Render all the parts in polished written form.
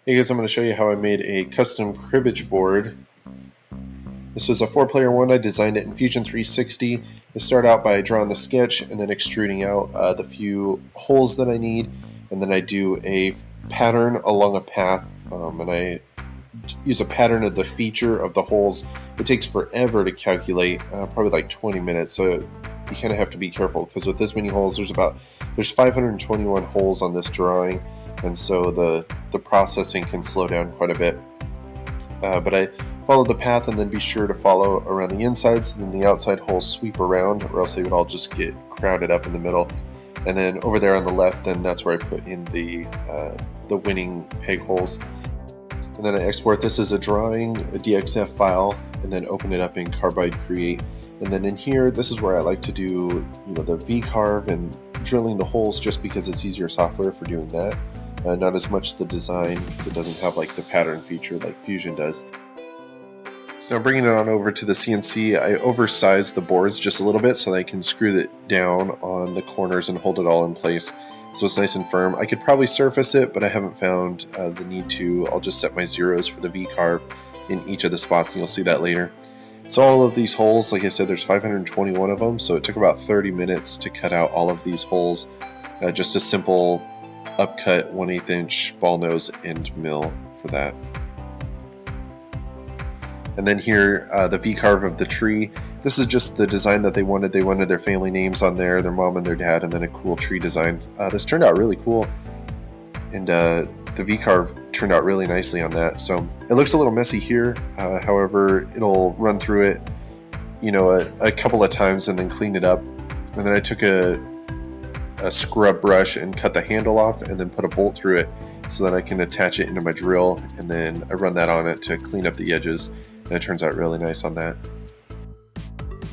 Hey guys, I'm going to show you how I made a custom cribbage board. This was a 4-player one. I designed it in Fusion 360. I start out by drawing the sketch and then extruding out the few holes that I need, and then I do a pattern along a path, and I use a pattern of the feature of the holes. It takes forever to calculate, probably like 20 minutes, so you kind of have to be careful because with this many holes there's 521 holes on this drawing, and so the processing can slow down quite a bit. But I follow the path and then be sure to follow around the insides, and then the outside holes sweep around or else they would all just get crowded up in the middle. And then over there on the left, then that's where I put in the winning peg holes. And then I export this as a drawing, a DXF file, and then open it up in Carbide Create. And then in here, this is where I like to do, the V-carve and drilling the holes, just because it's easier software for doing that. Not as much the design, because it doesn't have like the pattern feature like Fusion does. So now bringing it on over to the CNC, I oversized the boards just a little bit so that I can screw it down on the corners and hold it all in place so it's nice and firm. I could probably surface it, but I haven't found the need to. I'll just set my zeros for the V-carve in each of the spots, and you'll see that later. So all of these holes, like I said, there's 521 of them, so it took about 30 minutes to cut out all of these holes. Just a simple upcut 1/8 inch ball nose end mill for that. And then here, the V-carve of the tree. This is just the design that they wanted. They wanted their family names on there, their mom and their dad, and then a cool tree design. This turned out really cool, and the V-carve turned out really nicely on that. So it looks a little messy here, however, it'll run through it, a couple of times and then clean it up. And then I took a scrub brush and cut the handle off and then put a bolt through it so that I can attach it into my drill, and then I run that on it to clean up the edges, and it turns out really nice on that.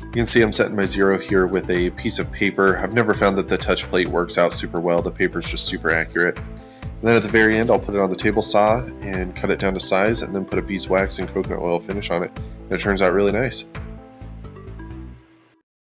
You can see I'm setting my zero here with a piece of paper. I've never found that the touch plate works out super well. The paper is just super accurate. And then at the very end, I'll put it on the table saw and cut it down to size, and then put a beeswax and coconut oil finish on it, and it turns out really nice.